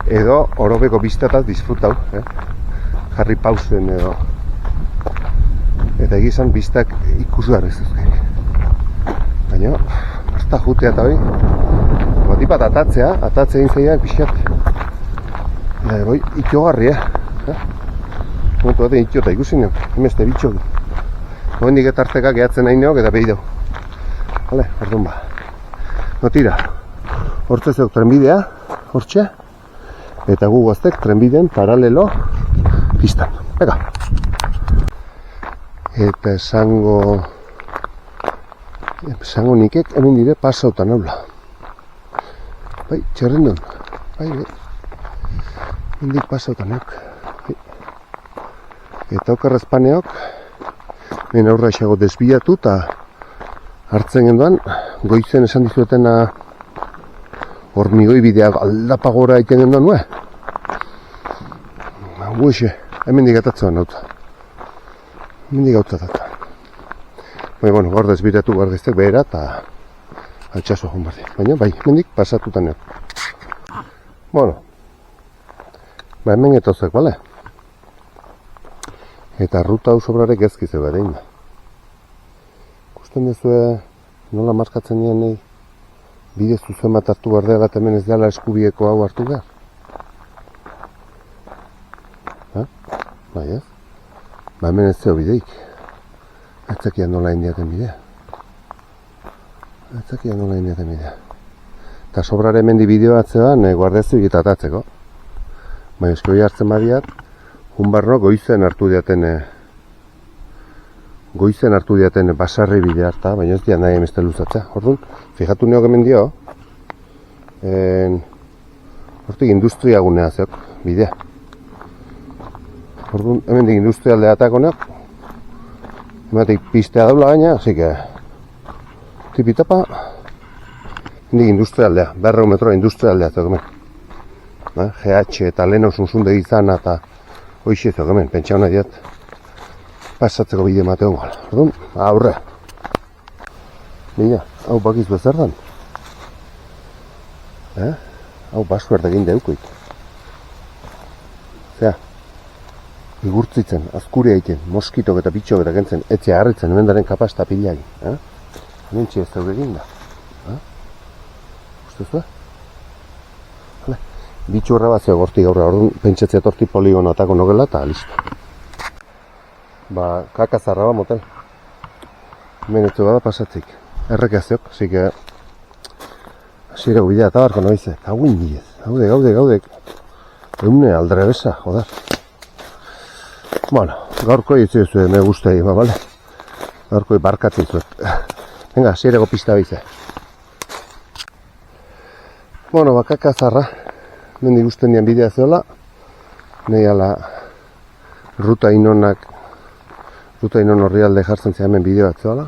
Edo orobeko biztataz disfrutau, jarri pausen edo. Eta egizan biztak ikusgarri zuzkeik. Baina, hasta jutea eta hori. Batipat atatzea egin zeiak pixat. Boi, itxogarri, Momentu batean itxota ikusi neok, hemeste bitxok. Hoendik eta arteka gehatzen nahi neok eta behi dau. Vale, orduan No tira, hortze zeok trenbidea, hortxe. Eta gu goztek trenbideen paralelo pistan. Ega. Eta esango nikek hemen dire pasautan haula. Bai, txerrendun. Bai. Hendik pasautan neok. Eta okarrezpaneok, hemen aurra esago desbiatu eta hartzen genduan, goizen esan dizuetena hormigoi bidea aldapagora egiten genduan, Guexe, hemen digatatzen nauta. Hemen digatatzen. Baina, gaur desbiratu gargiztek behera eta altxaso joan bardi. Baina, bai, hemen pasatutan neok. Hemen getozek, bale? Eta ruta hau sobrarek ezkizeu ere inda. Ikusten dezue nola markatzen nien nahi bide zuzen bat hartu behar dela hemen ez dela eskubieko hau hartu behar. Bai ez? Hemen ez zeo bideik. Etzakian nola indiaten bidea. Eta sobrare hemen di bideo batzean guardiazio eta atatzeko. Baina eski hori hartzen badiat, Hunbarno goizen hartu diaten basarri bide harta, baina ez dian nahi emeste luzatzea. Orduan, fijatu neok hemen dio, hortik industriagunea zeok bidea. Orduan, hemen dik industrialdea atako neok, ematik pistea daula gaina, así que tipitapa, hemen dik industrialdea, 200 metroa industrialdea zeok hemen. GH eta leheno zunzunde izan eta hoxe zeok hemen, pentsa hona diat pasatzeko bide mateon gola. Orduan, aurre. Nina, hau bakizu ezer dan? Hau baskuert egin deukoik. Zea, igurtzitzen, azkuria egiten, moskitok eta bitxok eta kentzen, etxe harritzen, emendaren kapasta pilagi. Hemen txia ez daure egin da. Ustezue? Bitxu horra bat zeo gorti gaurra, orduan pentsatzea torti poligono atako nogela eta listo. Kakazarra ba motel. Hemen etzu bada pasatzik. Errekea zeok, zike hasierako bidea eta barko noize. Eta hau indidez, gaude. Eune aldre besa, joder. Gaurko hitzu zuen, me guztei, bale? Gaurko barkatzen zuet. Venga, hasierako pista bize. Kakazarra. Mendi guztien dian bidea zeola, nahi ala ruta inon horri alde jartzen zea hemen bideo bat zeola.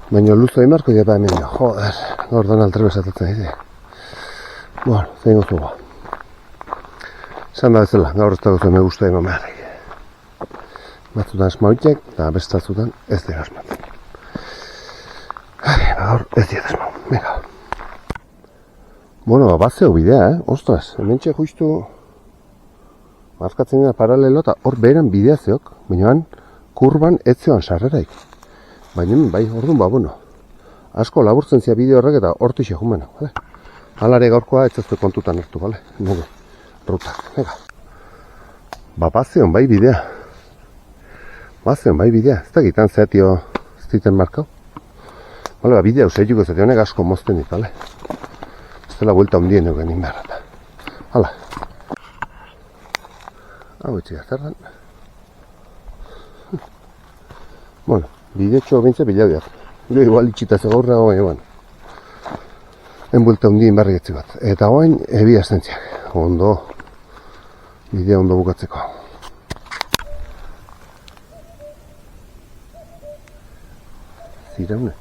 Baina luzo imarko dira hemen dio, joder, gaur dan altrebesatatzen egite. Zein gozugu. Zan da bezala, gaur ez dago zuen me guztua eman beharrik. Batzutan esmauitek, eta bestatzutan ez dira esmatzen. Gaur ez dira esmau, venga. Bat zeu bidea, ostras, hemen txe justu markatzen dira paralelo eta hor beheran bidea zeok, baina kurban ez zeoan sarreraik. Baina bai, orduan bueno, asko laburtzen zia bideo horrek eta hortik jumena, bale? Halare gaurkoa ez zazte kontutan hartu, bale? Nugu, rutak, nega. Bazeon bai bidea. Bazeon bai bidea, ez da gitan zeatio ez diten markau. Bale, bidea usaiuko zate honek asko mozten dit, bale? Ez dela buelta ondien eugen inberrata. Hala. Hau etxia, zer dan? Bueno, bidetxo bintze bilabiak. Gero igual itxita gaurra baina eban. Enbuelta hundien barrietzi bat. Eta hoain ebi astentziak. Ondo, bidea ondo bukatzeko. Ziraune.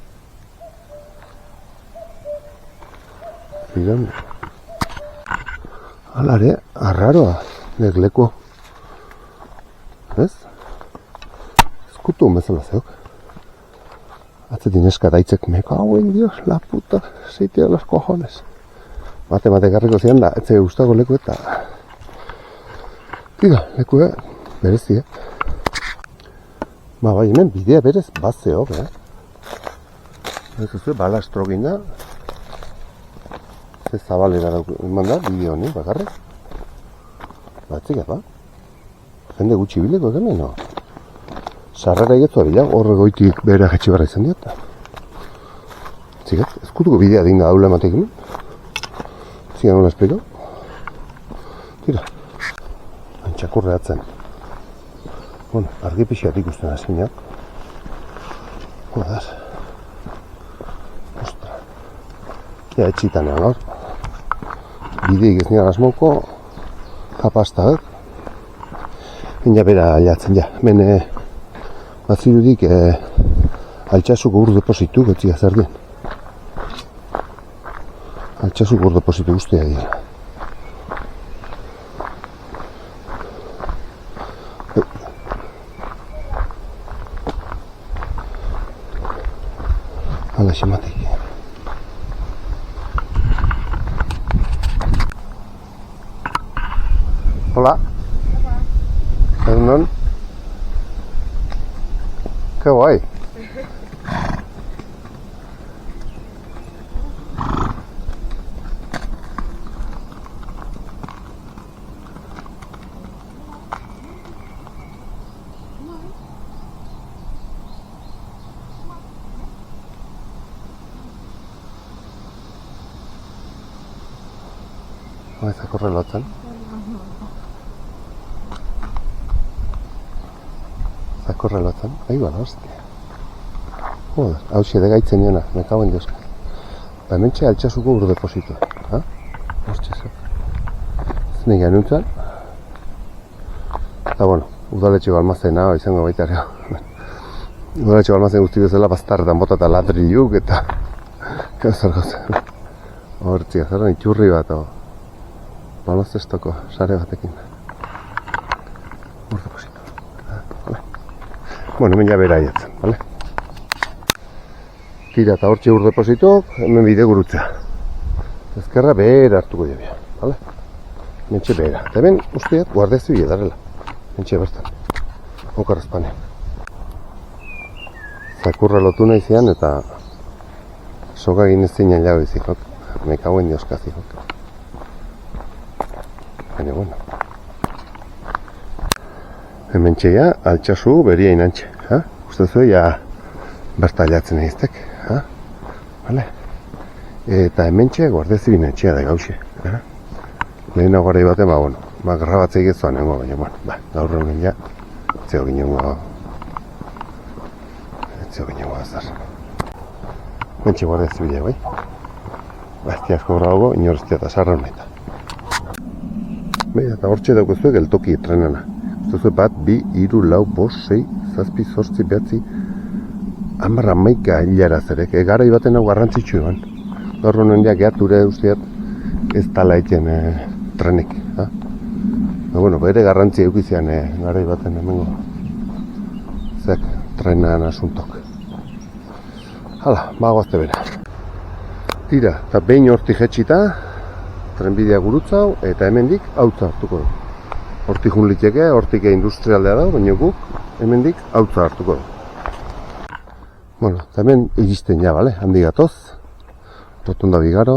Ziraune. Alare, arraroa, negleko. Ez? Eskutu bezala zeok. Atzetin eska daitzek, me cago en Dios, la puta, sitio de los cojones. Mate garriko zian da, etze guztako leku eta... Tira, leku berezi, bai, hemen bidea berez bazeok, Ez zuzue, balastro gina. Ze zabalera dauk, eman da, bideo honi, bakarrez. Batzika, ba? Jende gutxi bileko hemen, no? Sarrera egetzua bila, horre goitik behera jetxe barra izan diat. Zigat, ezkutuko bidea digna daula ematek hemen. Zigan hona espliko. Tira, antxakurreatzen. Bueno, argi pixiat ikusten azkinak. Joder. Ostra. Ja, etxitan egan gaur. Bideik ez nian asmoko. Kapaztak. Baina bera jatzen, ja. Mene... Bazirudik altxasuko ur depositu gotzi zer den. Altxasuko ur depositu guztia dira. Hala xematik. Hola. Egunon. Qué guay. Vamos a correr lotzen. Zakorre lotzen, ahi bala, hostia. Joder, hau xede gaitzen jona, me cago en Dios. Ba, hementxe altxasuko ur depositu. Ha? Hostia, zek. Zene garen nuntzen. Eta, bueno, udaletxeko almazena, izango baita ere. Udaletxeko almazen guzti bezala, bastarretan bota eta ladriluk eta... Zer gauza. Hortzia, zerren itxurri bat, o... Balonzestoko sare batekin. Ur depositu. Vale. Bueno, hemen ja bera aiatzen, vale? Tira eta hortxe ur deposituk, hemen bide gurutzea. Ezkerra behera hartuko jabia, vale? Mentxe behera. Eta hemen usteak guardezi bide darela. Mentxe bertan. Okarrezpanean. Zakurra lotu nahi zian eta... Soka egin ez zinean jago izikok. Me cago en Dios kazikok. Baina, bueno. Hemen txeia, altxasu beria inantxe. Uste zuen, ja, berta alatzen egiztek. Vale? Eta hemen txea guardezi binantxea da gauxe. Lehen aguarai baten, bueno, grabatzei gezoan nengo, baina, bueno, gaur honen ja, etzeo ginengo azar. Hemen txe guardezi bila, bai? Bastia asko grabago, inoreztia eta sarra honetan. Eta hortxe daukezuek geltoki trenena. Uste bat, 2, 3, 4, 5, 6, 7, 8, 9, 10 hilara zerek. Garai baten hau garrantzitsu eban. Gaur honen ja gehature usteat ez tala egiten trenek. Bueno, bere garrantzia eukizian garai baten hemengo zek trenan asuntok. Hala, bagoazte bera. Tira, eta behin hortik jetxita, trenbidea gurutzau eta hemendik hautza hartuko du. Hortik jun liteke, hortik industrialdea da, baina guk hemendik hautza hartuko du. Bueno, hemen iristen ja, bale? Handi gatoz. Rotonda bigaro.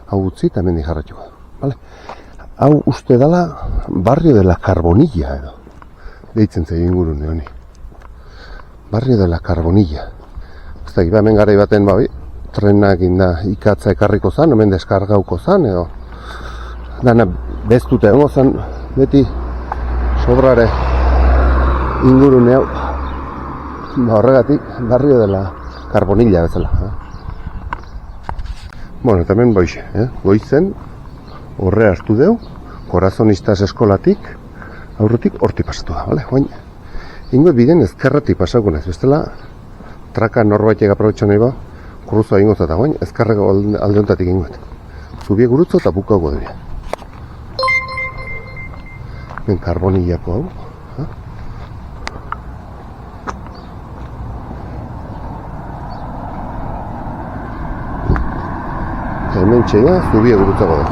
Hau utzi eta hemendik jarratuko. Bale? Hau uste dela Barrio de la Carbonilla edo. Deitzen zaio ingurune honi. Barrio de la Carbonilla. Ez da, hemen garai baten, trenak inda ikatza ekarriko zan, hemen deskargauko zan, edo. Dana beztuta egongo zan, beti sobrare ingurune hau. Horregatik, Barrio de la Carbonilla bezala. Bueno, eta hemen boixe, goizen, horre hartu deu, Corazonistas eskolatik, aurretik horti pasatu da, bale? Oain, ingo biden ezkerratik pasako naiz, bestela, traka norbaitek aprobetxo nahi ba, kurruzoa ingo zata, oain, ezkerreko alde honetatik ingoet. Zubiek gurutzo eta bukauko dira. Ben Carbonillako hau, hemen txeia, zubiek gurutzako da.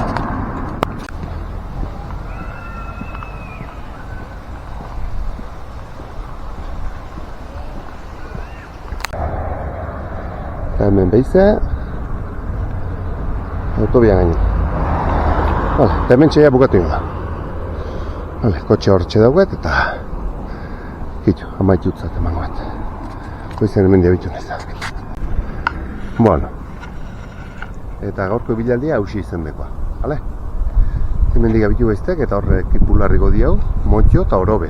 Hemen behize, autobian gainen. Vale, hemen txeia bukatu ingo da. Vale, kotxe hortxe dauget eta kitxo, amaitutzat emango bat. Goizen hemen diabitu nahiz da. Bueno. Eta gaurko bilaldia hausi izendekoa, bale? Hemendik abitu gaiztek eta horrek kipularriko diau, motxo eta orobe.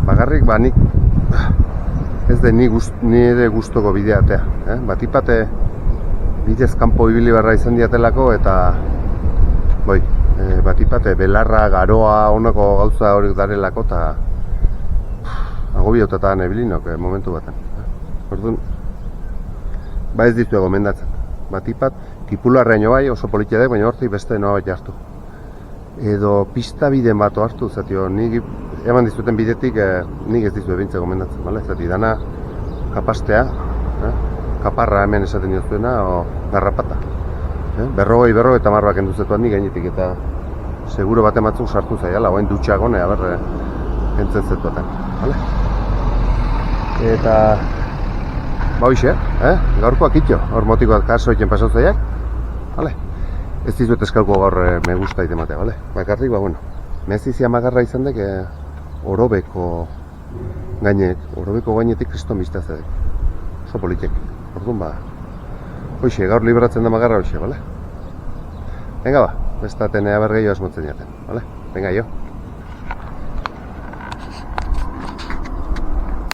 Bagarrik, nik ez de nire gustoko bideatea. Batipate bidez kanpo ibili barra izan diatelako eta batipate belarra, garoa, honako gauza horiek darelako eta agobiotetan ebilinok momentu baten. Orduan, ez ditu gomendatzen. Batipat, kipularraino bai oso politia da, baina hortik beste noa jartu. Edo pista bide bat hartu, zatio, nik eman dizuten bidetik, nik ez dizu ebintze gomendatzen, bale? Zati, dana kapastea, kaparra hemen esaten diozuena, o garrapata. Berrogei eta marroak enduzetuan nik gainetik, eta seguro bat ematzuk sartu zaiala, oain dutxagonea, entzen zetuatan, bale? Eta hoxe, gaurkoak itxo, hor motikoak kaso egin pasau zaiak, bale? Ez dizuet eskalko gaur me gusta itematea, bale? Bakarrik, mezizia magarra izan dek orobeko gainetik kriston biztazedek. Oso politek, orduan hoxe, gaur libratzen da magarra hoxe, bale? Venga bestaten ea bergeio asmotzen jaten, bale? Venga jo.